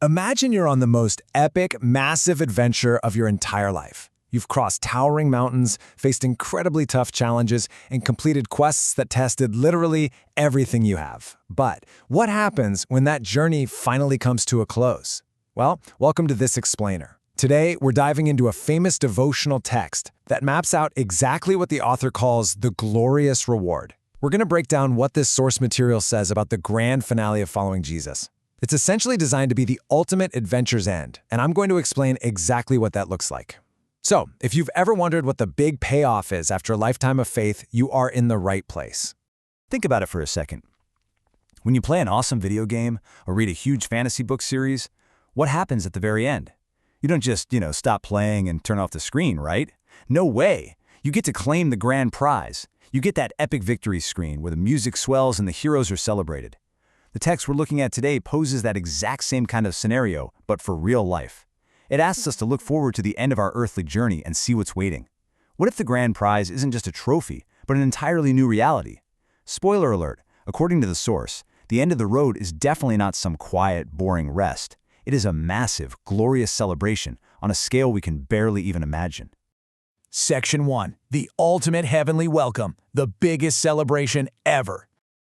Imagine you're on the most epic, massive adventure of your entire life. You've crossed towering mountains, faced incredibly tough challenges, and completed quests that tested literally everything you have. But what happens when that journey finally comes to a close? Well, welcome to This Explainer. Today, we're diving into a famous devotional text that maps out exactly what the author calls the glorious reward. We're going to break down what this source material says about the grand finale of following Jesus. It's essentially designed to be the ultimate adventure's end, and I'm going to explain exactly what that looks like. So, if you've ever wondered what the big payoff is after a lifetime of faith, you are in the right place. Think about it for a second. When you play an awesome video game or read a huge fantasy book series, what happens at the very end? You don't just, stop playing and turn off the screen, right? No way! You get to claim the grand prize. You get that epic victory screen where the music swells and the heroes are celebrated. The text we're looking at today poses that exact same kind of scenario, but for real life. It asks us to look forward to the end of our earthly journey and see what's waiting. What if the grand prize isn't just a trophy, but an entirely new reality? Spoiler alert, according to the source, the end of the road is definitely not some quiet, boring rest. It is a massive, glorious celebration on a scale we can barely even imagine. Section 1. The ultimate heavenly welcome, the biggest celebration ever.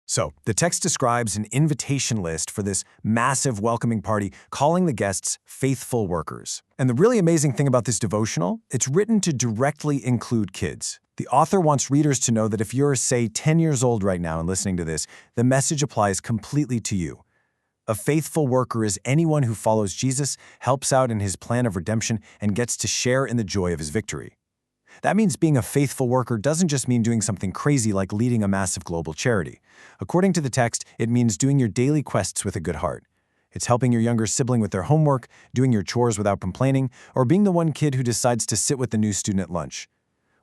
So, the text describes an invitation list for this massive welcoming party, calling the guests faithful workers. And the really amazing thing about this devotional, it's written to directly include kids. The author wants readers to know that if you're, say, 10 years old right now and listening to this, the message applies completely to you. A faithful worker is anyone who follows Jesus, helps out in his plan of redemption, and gets to share in the joy of his victory. That means being a faithful worker doesn't just mean doing something crazy like leading a massive global charity. According to the text, it means doing your daily quests with a good heart. It's helping your younger sibling with their homework, doing your chores without complaining, or being the one kid who decides to sit with the new student at lunch.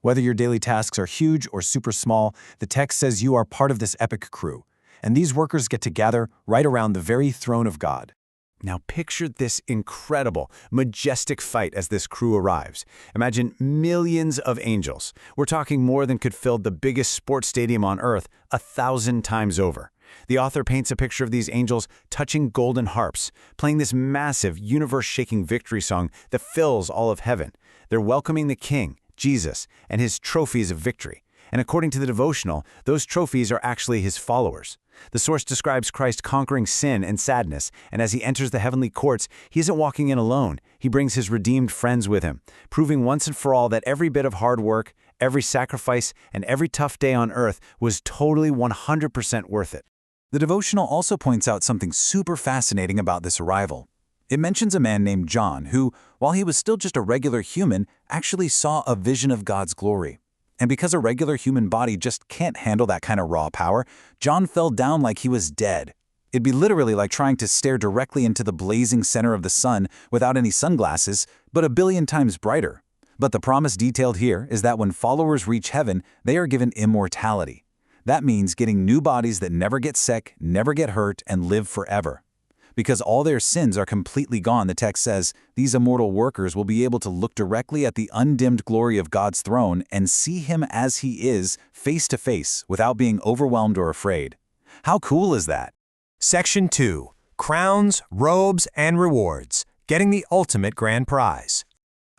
Whether your daily tasks are huge or super small, the text says you are part of this epic crew, and these workers get to gather right around the very throne of God. Now picture this incredible, majestic fight as this crew arrives. Imagine millions of angels. We're talking more than could fill the biggest sports stadium on earth 1,000 times over. The author paints a picture of these angels touching golden harps, playing this massive, universe-shaking victory song that fills all of heaven. They're welcoming the King, Jesus, and his trophies of victory. And according to the devotional, those trophies are actually his followers. The source describes Christ conquering sin and sadness, and as he enters the heavenly courts, he isn't walking in alone. He brings his redeemed friends with him, proving once and for all that every bit of hard work, every sacrifice, and every tough day on earth was totally 100% worth it. The devotional also points out something super fascinating about this arrival. It mentions a man named John who, while he was still just a regular human, actually saw a vision of God's glory. And because a regular human body just can't handle that kind of raw power, John fell down like he was dead. It'd be literally like trying to stare directly into the blazing center of the sun without any sunglasses, but 1,000,000,000 times brighter. But the promise detailed here is that when followers reach heaven, they are given immortality. That means getting new bodies that never get sick, never get hurt, and live forever. Because all their sins are completely gone, the text says, these immortal workers will be able to look directly at the undimmed glory of God's throne and see him as he is, face to face, without being overwhelmed or afraid. How cool is that? Section 2. Crowns, robes, and rewards. Getting the ultimate grand prize.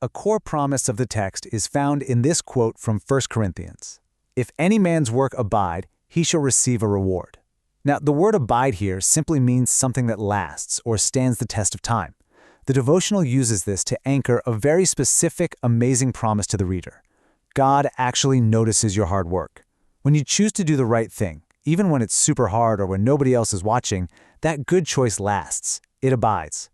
A core promise of the text is found in this quote from 1 Corinthians. If any man's work abide, he shall receive a reward. Now, the word abide here simply means something that lasts or stands the test of time. The devotional uses this to anchor a very specific, amazing promise to the reader. God actually notices your hard work. When you choose to do the right thing, even when it's super hard or when nobody else is watching, that good choice lasts. It abides.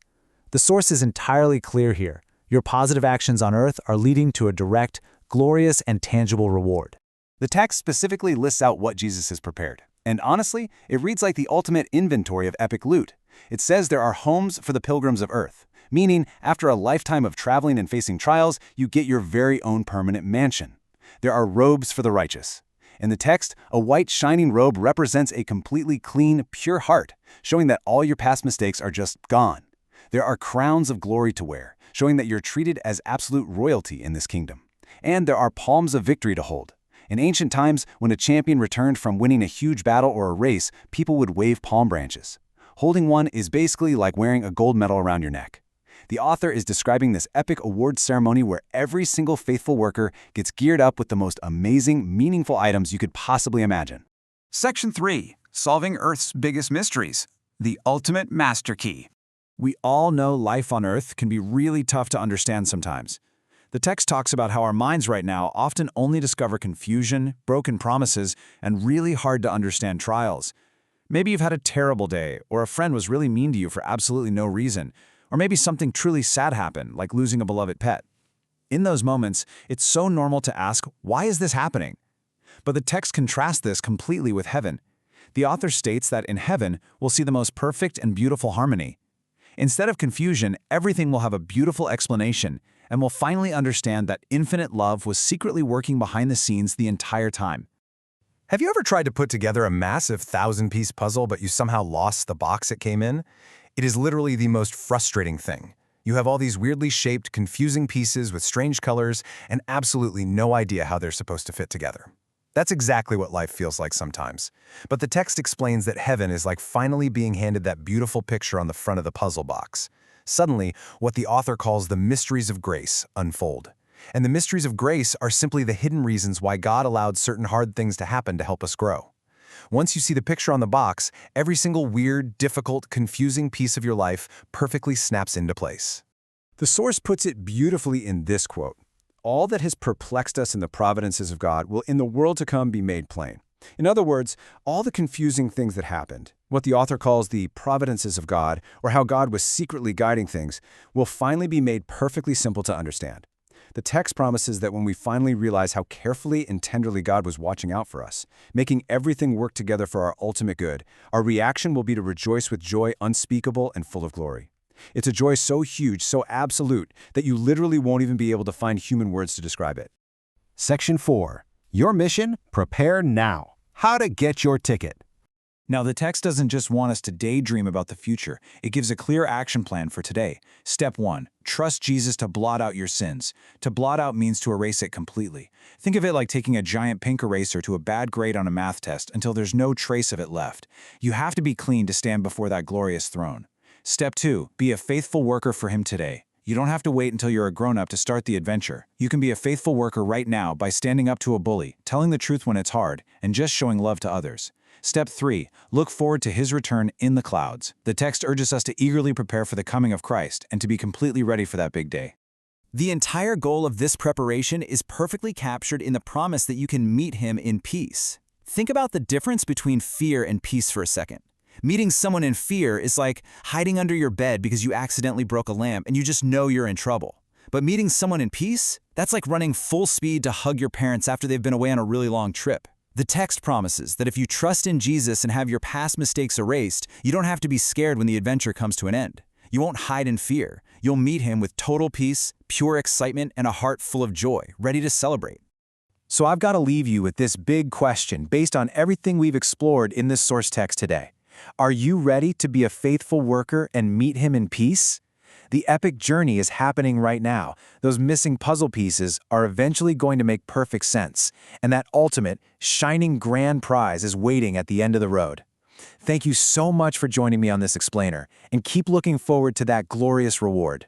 The source is entirely clear here. Your positive actions on earth are leading to a direct, glorious, and tangible reward. The text specifically lists out what Jesus has prepared. And honestly, it reads like the ultimate inventory of epic loot. It says there are homes for the pilgrims of earth, meaning after a lifetime of traveling and facing trials, you get your very own permanent mansion. There are robes for the righteous. In the text, a white shining robe represents a completely clean, pure heart, showing that all your past mistakes are just gone. There are crowns of glory to wear, showing that you're treated as absolute royalty in this kingdom. And there are palms of victory to hold. In ancient times, when a champion returned from winning a huge battle or a race, people would wave palm branches. Holding one is basically like wearing a gold medal around your neck. The author is describing this epic award ceremony where every single faithful worker gets geared up with the most amazing, meaningful items you could possibly imagine. Section 3. Solving Earth's Biggest Mysteries. The Ultimate Master Key. We all know life on Earth can be really tough to understand sometimes. The text talks about how our minds right now often only discover confusion, broken promises, and really hard to understand trials. Maybe you've had a terrible day, or a friend was really mean to you for absolutely no reason, or maybe something truly sad happened, like losing a beloved pet. In those moments, it's so normal to ask, why is this happening? But the text contrasts this completely with heaven. The author states that in heaven, we'll see the most perfect and beautiful harmony. Instead of confusion, everything will have a beautiful explanation, and we'll finally understand that infinite love was secretly working behind the scenes the entire time. Have you ever tried to put together a massive 1,000-piece puzzle but you somehow lost the box it came in? It is literally the most frustrating thing. You have all these weirdly shaped, confusing pieces with strange colors and absolutely no idea how they're supposed to fit together. That's exactly what life feels like sometimes. But the text explains that heaven is like finally being handed that beautiful picture on the front of the puzzle box. Suddenly, what the author calls the mysteries of grace unfold. And the mysteries of grace are simply the hidden reasons why God allowed certain hard things to happen to help us grow. Once you see the picture on the box, every single weird, difficult, confusing piece of your life perfectly snaps into place. The source puts it beautifully in this quote: "All that has perplexed us in the providences of God will in the world to come be made plain." In other words, all the confusing things that happened, what the author calls the providences of God, or how God was secretly guiding things, will finally be made perfectly simple to understand. The text promises that when we finally realize how carefully and tenderly God was watching out for us, making everything work together for our ultimate good, our reaction will be to rejoice with joy unspeakable and full of glory. It's a joy so huge, so absolute, that you literally won't even be able to find human words to describe it. Section 4. Your mission? Prepare now. How to get your ticket. Now, the text doesn't just want us to daydream about the future. It gives a clear action plan for today. Step 1. Trust Jesus to blot out your sins. To blot out means to erase it completely. Think of it like taking a giant pink eraser to a bad grade on a math test until there's no trace of it left. You have to be clean to stand before that glorious throne. Step 2. Be a faithful worker for Him today. You don't have to wait until you're a grown-up to start the adventure. You can be a faithful worker right now by standing up to a bully, telling the truth when it's hard, and just showing love to others. Step 3. Look forward to His return in the clouds. The text urges us to eagerly prepare for the coming of Christ and to be completely ready for that big day. The entire goal of this preparation is perfectly captured in the promise that you can meet Him in peace. Think about the difference between fear and peace for a second. Meeting someone in fear is like hiding under your bed because you accidentally broke a lamp and you just know you're in trouble. But meeting someone in peace? That's like running full speed to hug your parents after they've been away on a really long trip. The text promises that if you trust in Jesus and have your past mistakes erased, you don't have to be scared when the adventure comes to an end. You won't hide in fear. You'll meet Him with total peace, pure excitement, and a heart full of joy, ready to celebrate. So I've got to leave you with this big question based on everything we've explored in this source text today. Are you ready to be a faithful worker and meet Him in peace? The epic journey is happening right now. Those missing puzzle pieces are eventually going to make perfect sense, and that ultimate, shining grand prize is waiting at the end of the road. Thank you so much for joining me on this explainer, and keep looking forward to that glorious reward.